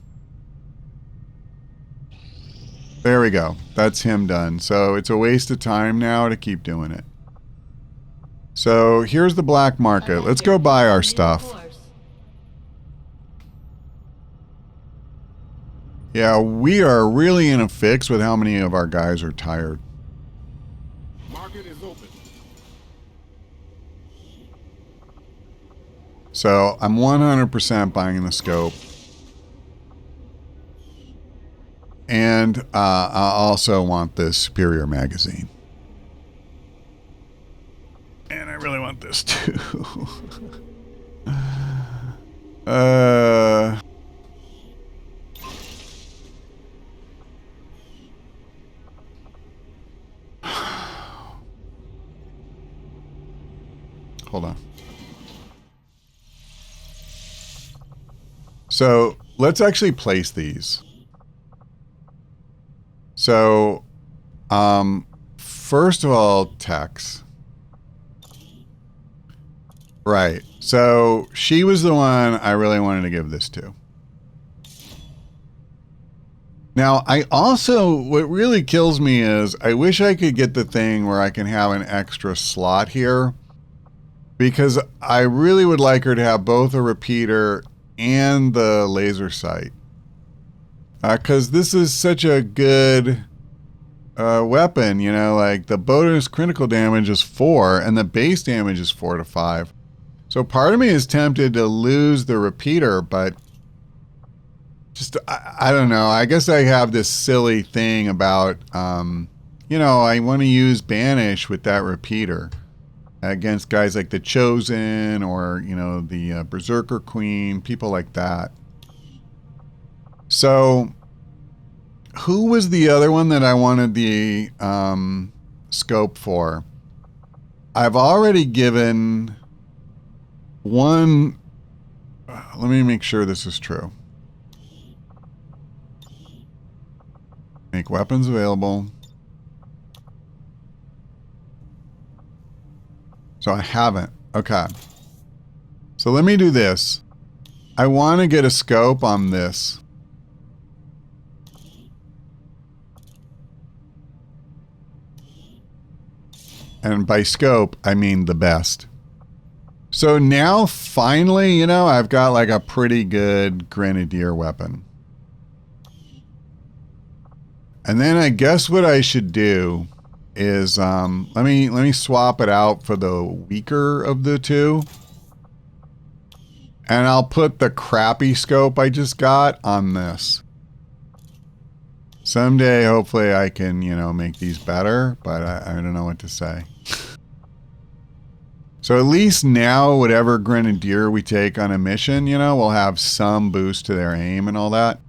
There we go. That's him done. So it's a waste of time now to keep doing it. So here's the black market. Let's go buy our stuff. Yeah, we are really in a fix with how many of our guys are tired. Market is open. So I'm 100% buying the scope. And I also want this superior magazine. And I really want this too. Hold on. So let's actually place these. So, first of all, Tex. Right. So she was the one I really wanted to give this to. Now, I also, what really kills me is I wish I could get the thing where I can have an extra slot here, because I really would like her to have both a repeater and the laser sight. Because this is such a good weapon, you know, like the bonus critical damage is 4 and the base damage is 4 to 5. So part of me is tempted to lose the repeater, but just, I don't know. I guess I have this silly thing about, you know, I want to use Banish with that repeater against guys like the Chosen or, you know, the Berserker Queen, people like that. So who was the other one that I wanted the scope for? I've already given one. Let me make sure this is true. Make weapons available. So I haven't. Okay. So let me do this. I want to get a scope on this. And by scope, I mean the best. So now, finally, you know, I've got like a pretty good grenadier weapon. And then I guess what I should do is, let me swap it out for the weaker of the two. And I'll put the crappy scope I just got on this. Someday, hopefully, I can, you know, make these better, but I don't know what to say. So at least now, whatever grenadier we take on a mission, you know, will have some boost to their aim and all that.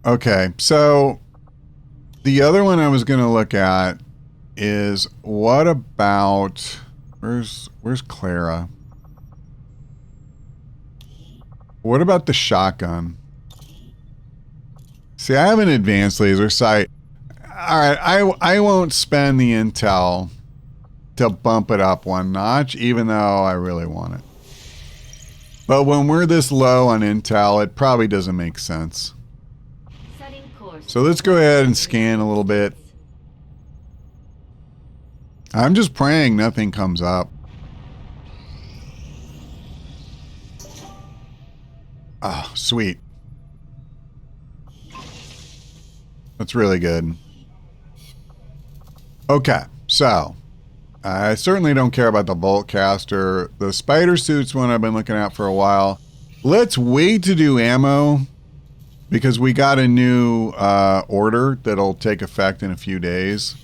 Okay, so the other one I was going to look at is what about... Where's Clara? What about the shotgun? See, I have an advanced laser sight. Alright, I won't spend the intel to bump it up one notch, even though I really want it. But when we're this low on intel, it probably doesn't make sense. So let's go ahead and scan a little bit. I'm just praying nothing comes up. Ah, oh, sweet. That's really good. Okay, so I certainly don't care about the bolt caster. The spider suit's one I've been looking at for a while. Let's wait to do ammo because we got a new order that'll take effect in a few days.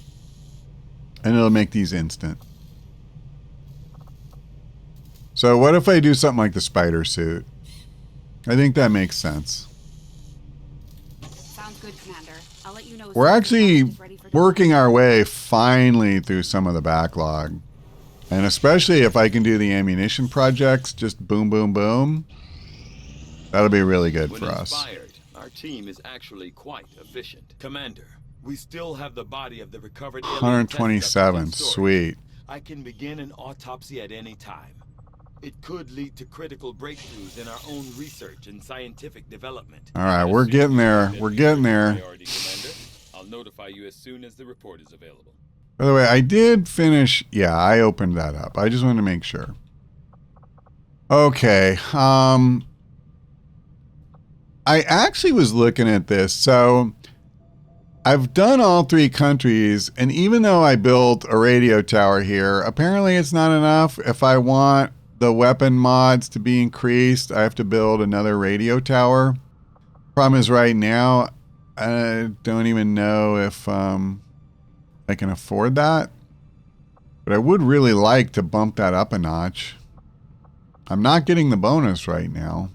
And it'll make these instant. So what if I do something like the spider suit? I think that makes sense. Sounds good, Commander. I'll let you know. We're actually working our way finally through some of the backlog. And especially if I can do the ammunition projects, just boom, boom, boom. That'll be really good for us. Our team is actually quite efficient. Commander, we still have the body of the recovered 127, sweet. I can begin an autopsy at any time. It could lead to critical breakthroughs in our own research and scientific development. All right, we're getting there. We're getting there. I'll notify you as soon as the report is available. By the way, I did finish. Yeah, I opened that up. I just wanted to make sure. Okay. I actually was looking at this. So I've done all 3 countries, and even though I built a radio tower here, apparently it's not enough. If I want the weapon mods to be increased, I have to build another radio tower. Problem is right now, I don't even know if I can afford that. But I would really like to bump that up a notch. I'm not getting the bonus right now.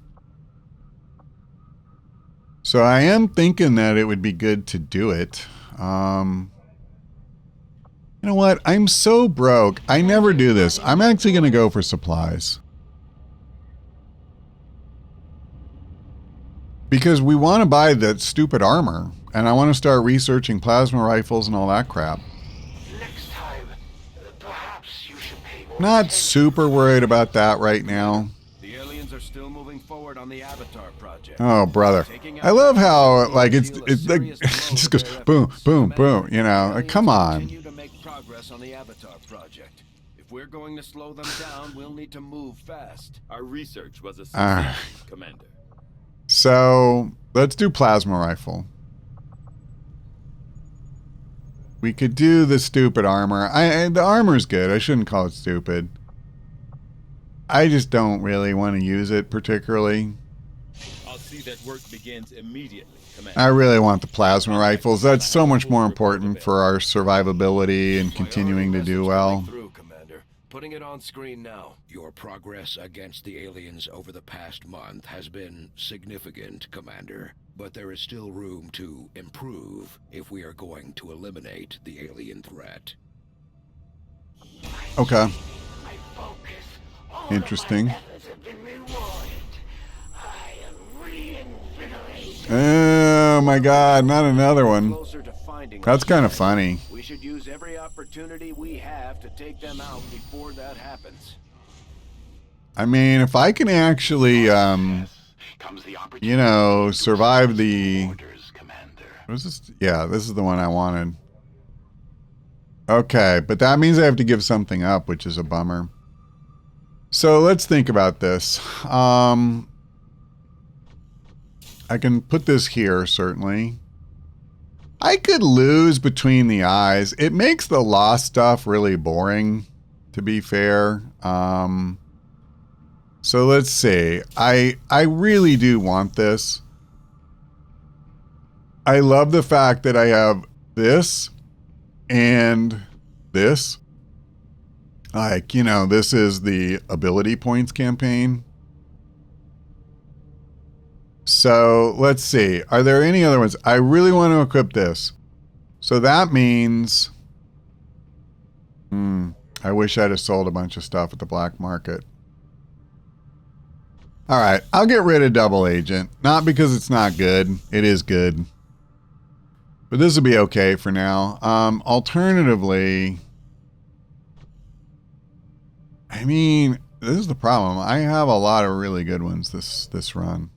So I am thinking that it would be good to do it. You know what? I'm so broke. I never do this. I'm actually going to go for supplies. Because we want to buy that stupid armor. And I want to start researching plasma rifles and all that crap. Next time, perhaps you should pay more Not attention. super worried about that right now. The aliens are still moving forward on the Avatar project. Oh, brother. I love how, like, it's like, it just goes boom, boom, boom, you know. Like, come on. Continue to make progress on the Avatar project. If we're going to slow them down, we'll need to move fast. Our research was a success, Commander. So, let's do plasma rifle. We could do the stupid armor. The armor's good. I shouldn't call it stupid. I just don't really want to use it particularly. I'll see that work begins immediately, Commander. I really want the plasma rifles. That's so much more important for our survivability and continuing to do well. Through, Commander. Putting it on screen now. Your progress against the aliens over the past month has been significant, Commander. But there is still room to improve if we are going to eliminate the alien threat. Okay. Interesting. Oh my god, not another one. Closer to finding That's us. kind of funny. We should use every opportunity we have to take them out before that happens. I mean, if I can actually, you know, survive the... What is this? Yeah, this is the one I wanted. Okay, but that means I have to give something up, which is a bummer. So let's think about this. I can put this here, certainly. I could lose between the eyes. It makes the lost stuff really boring, to be fair. So let's see. I really do want this. I love the fact that I have this and this. Like, you know, this is the ability points campaign. So let's see. Are there any other ones? I really want to equip this. So that means... I wish I'd have sold a bunch of stuff at the black market. Alright, I'll get rid of Double Agent. Not because it's not good. It is good. But this will be okay for now. Alternatively... I mean, this is the problem. I have a lot of really good ones this run.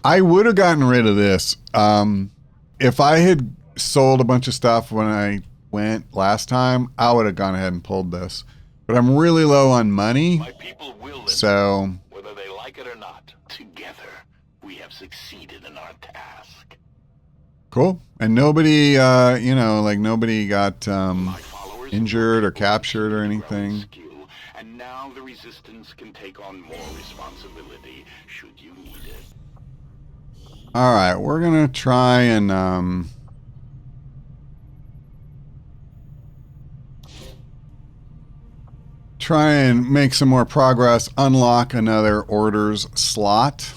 I would have gotten rid of this. If I had sold a bunch of stuff when I went last time, I would have gone ahead and pulled this. But I'm really low on money. My people will So, whether they like it or not. Together, we have succeeded in our task. cool. And nobody, you know, like nobody got injured or captured or anything. And now the resistance can take on more responsibility should you need it. All right, we're going to try and make some more progress, unlock another orders slot.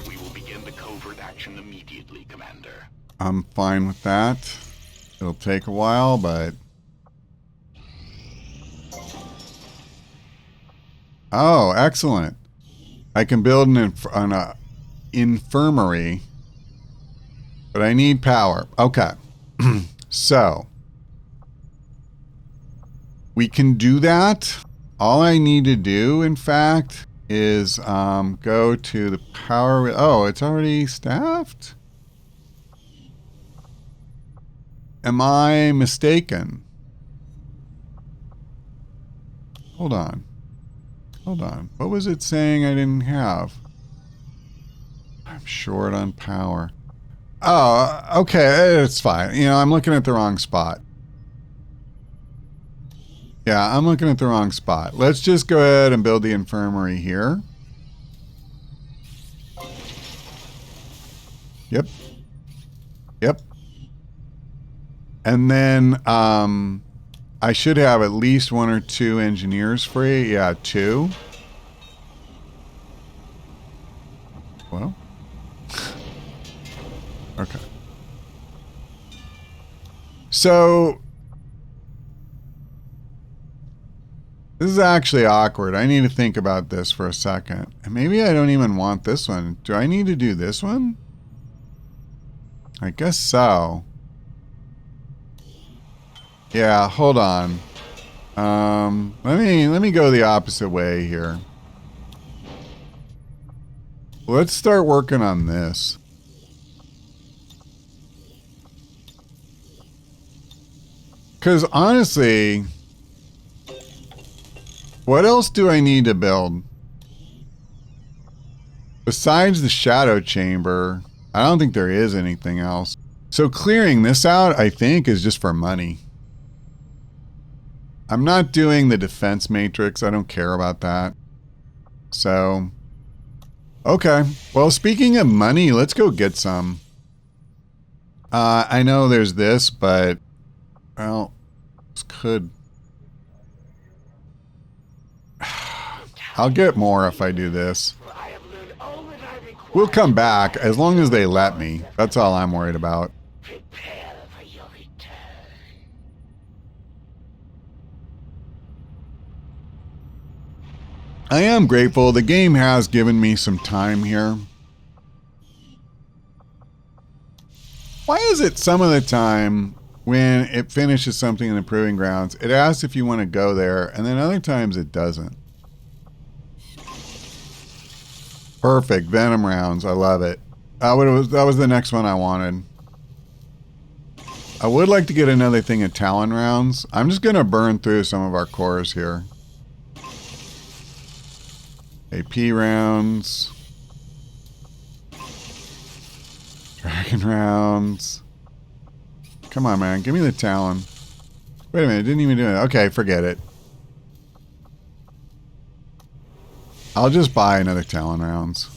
We will begin the covert action immediately, Commander. I'm fine with that. It'll take a while, but... Oh, excellent. I can build an infirmary, but I need power. Okay. So, we can do that. All I need to do, in fact, is go to the power... Oh, it's already staffed? Am I mistaken? Hold on. Hold on. What was it saying I didn't have? I'm short on power. Oh, okay. It's fine. You know, I'm looking at the wrong spot. Yeah, I'm looking at the wrong spot. Let's just go ahead and build the infirmary here. Yep. Yep. And then I should have at least 1 or 2 engineers free. Yeah, 2. Well. Okay. So this is actually awkward. I need to think about this for a second. And maybe I don't even want this one. Do I need to do this one? I guess so. Yeah, hold on. Let me go the opposite way here. Let's start working on this. Because honestly, what else do I need to build? Besides the shadow chamber, I don't think there is anything else. So clearing this out, I think, is just for money. I'm not doing the defense matrix. I don't care about that. So, okay. Well, speaking of money, let's go get some. I know there's this, but, well, this could... I'll get more if I do this. We'll come back as long as they let me. That's all I'm worried about. Prepare for your return. I am grateful. The game has given me some time here. Why is it some of the time when it finishes something in the Proving Grounds, it asks if you want to go there, and then other times it doesn't? Perfect. Venom rounds. I love it. That was the next one I wanted. I would like to get another thing of Talon rounds. I'm just going to burn through some of our cores here. AP rounds. Dragon rounds. Come on, man. Give me the Talon. Wait a minute. Didn't even do it. Okay, forget it. I'll just buy another Talon rounds.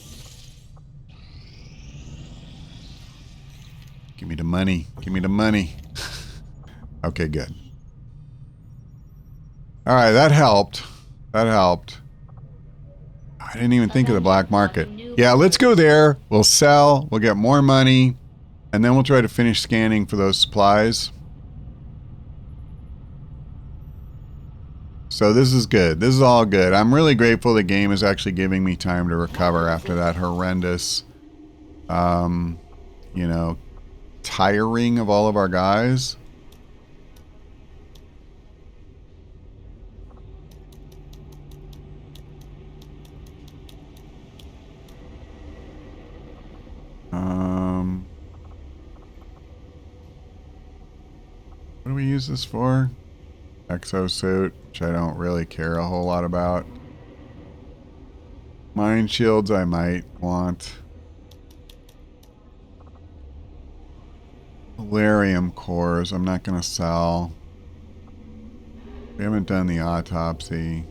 Give me the money. Give me the money. Okay, good. All right, that helped. That helped. I didn't even think of the black market. Yeah, let's go there. We'll sell. We'll get more money. And then we'll try to finish scanning for those supplies. So this is good. This is all good. I'm really grateful the game is actually giving me time to recover after that horrendous, you know, tiring of all of our guys. What do we use this for? Exosuit, which I don't really care a whole lot about. Mine shields I might want. Valerium cores I'm not going to sell. We haven't done the autopsy.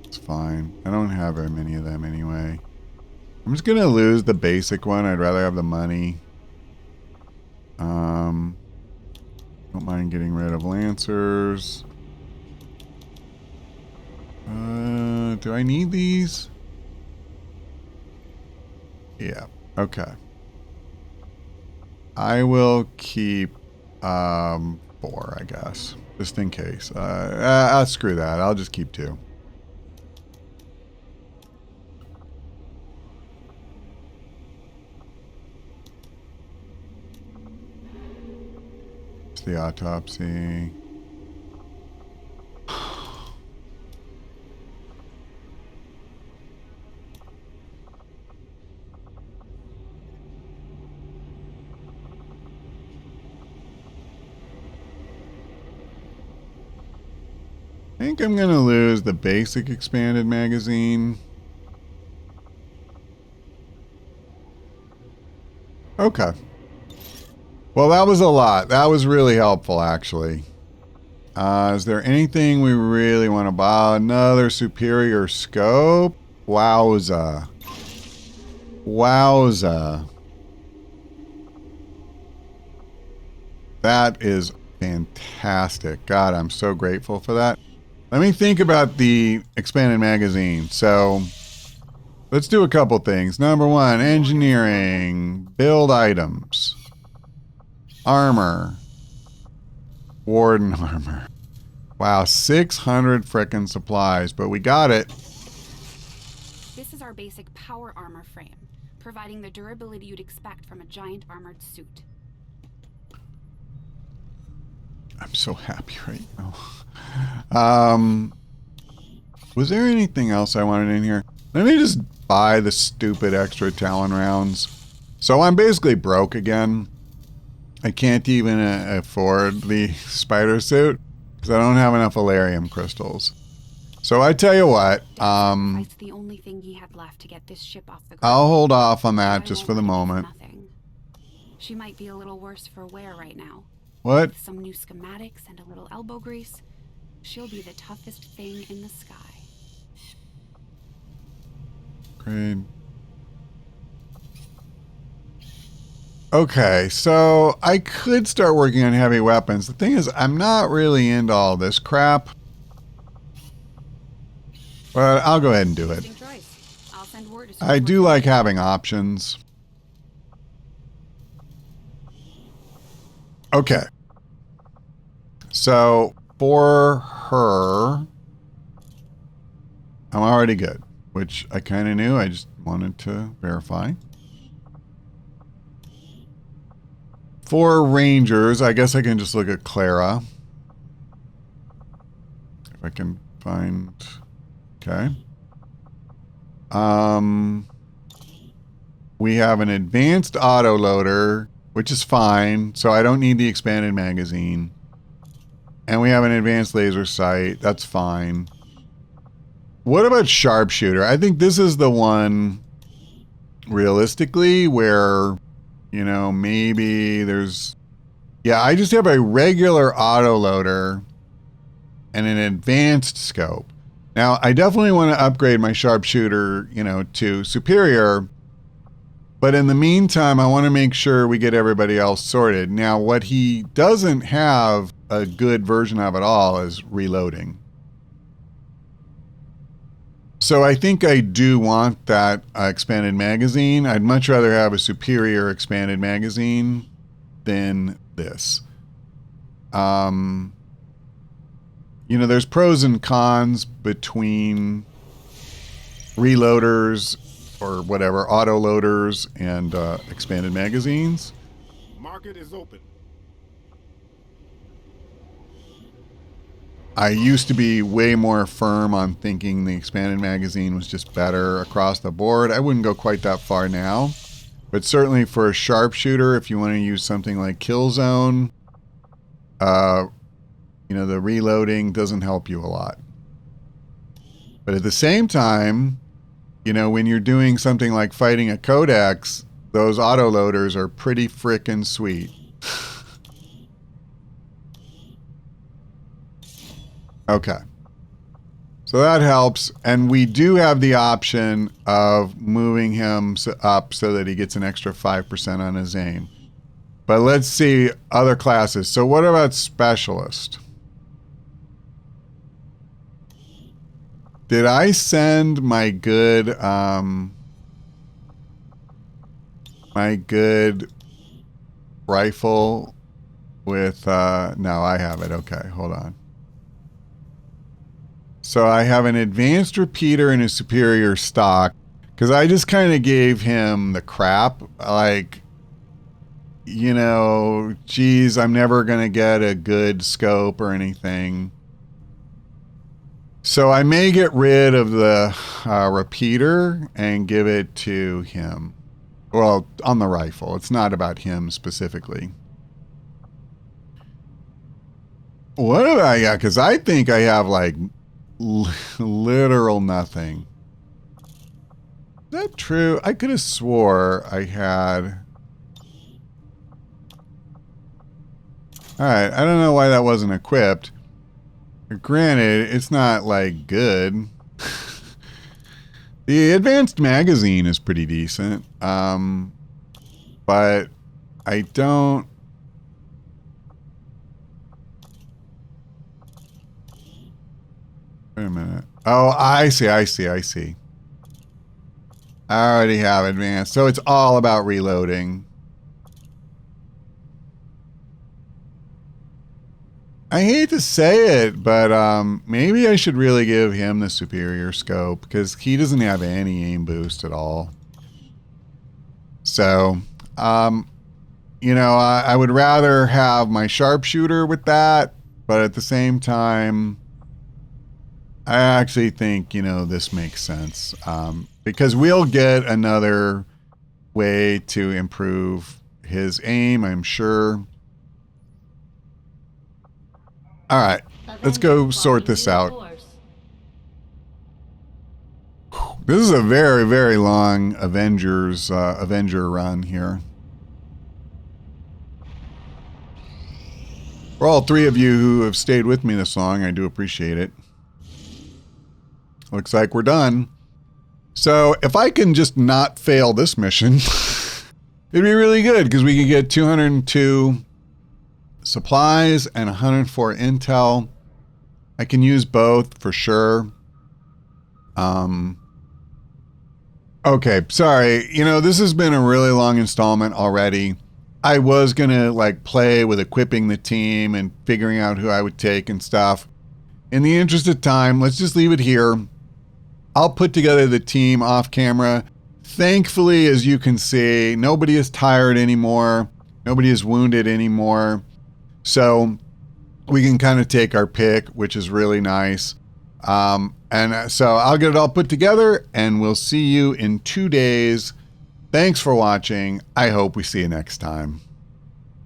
It's fine. I don't have very many of them anyway. I'm just going to lose the basic one. I'd rather have the money. Don't mind getting rid of Lancers. Do I need these? Yeah. Okay. I will keep 4, I guess, just in case. Screw that. I'll just keep 2. It's the autopsy. I think I'm going to lose the basic expanded magazine. Okay. Well, that was a lot. That was really helpful, actually. Is there anything we really want to buy? Another superior scope? Wowza. Wowza. That is fantastic. God, I'm so grateful for that. Let me think about the expanded magazine. So let's do a couple things. Number 1, engineering, build items, armor, warden armor. Wow, 600 frickin' supplies, but we got it. This is our basic power armor frame, providing the durability you'd expect from a giant armored suit. I'm so happy right now. Was there anything else I wanted in here? Let me just buy the stupid extra Talon rounds. So I'm basically broke again. I can't even afford the spider suit because I don't have enough Valerium crystals. So I tell you what, That's the only thing he had left to get this ship off the ground. I'll hold off on that just for the moment. Nothing. She might be a little worse for wear right now. What? With some new schematics and a little elbow grease, she'll be the toughest thing in the sky. Great. Okay, so I could start working on heavy weapons. The thing is, I'm not really into all this crap. But I'll go ahead and do it. I'll send word as I do like having options. Okay. So for her, I'm already good. which I kind of knew. I just wanted to verify. 4 Rangers. I guess I can just look at Clara. If I can find... Okay. We have an advanced autoloader, which is fine, so I don't need the expanded magazine. And we have an advanced laser sight. That's fine. What about sharpshooter? I think this is the one, realistically, where, you know, maybe there's... Yeah, I just have a regular autoloader and an advanced scope. Now, I definitely want to upgrade my sharpshooter, you know, to superior. But in the meantime, I want to make sure we get everybody else sorted. Now, what he doesn't have a good version of at all is reloading. So I think I do want that expanded magazine. I'd much rather have a superior expanded magazine than this. You know, there's pros and cons between reloaders or whatever, autoloaders and expanded magazines. Market is open. I used to be way more firm on thinking the expanded magazine was just better across the board. I wouldn't go quite that far now. But certainly for a sharpshooter, if you want to use something like Killzone, you know, the reloading doesn't help you a lot. But at the same time, you know, when you're doing something like fighting a codex, those autoloaders are pretty frickin' sweet. Okay. So that helps. And we do have the option of moving him up so that he gets an extra 5% on his aim. But let's see other classes. So what about specialist? Did I send my good rifle with no, I have it. Okay, hold on. So I have an advanced repeater and a superior stock because I just kind of gave him the crap, like, you know, geez, I'm never going to get a good scope or anything. So I may get rid of the repeater and give it to him. Well, on the rifle. It's not about him specifically. What do I got? Because I think I have like literal nothing. Is that true? I could have swore I had... Alright, I don't know why that wasn't equipped. Granted, it's not like good. The advanced magazine is pretty decent. But I don't... Wait a minute. Oh, I see. I already have advanced. So it's all about reloading. I hate to say it, but maybe I should really give him the superior scope because he doesn't have any aim boost at all. So, you know, I would rather have my sharpshooter with that, but at the same time, I actually think, you know, this makes sense because we'll get another way to improve his aim, I'm sure. All right, let's go sort this out. This is a very, very long Avenger run here. For all 3 of you who have stayed with me this long, I do appreciate it. Looks like we're done. So if I can just not fail this mission, it'd be really good because we could get 202 supplies and 104 intel. I can use both for sure. Okay, sorry. You know, this has been a really long installment already. I was gonna like play with equipping the team and figuring out who I would take and stuff. In the interest of time, let's just leave it here. I'll put together the team off camera. Thankfully, as you can see, nobody is tired anymore. Nobody is wounded anymore. So we can kind of take our pick, which is really nice. And so I'll get it all put together, and we'll see you in 2 days. Thanks for watching. I hope we see you next time.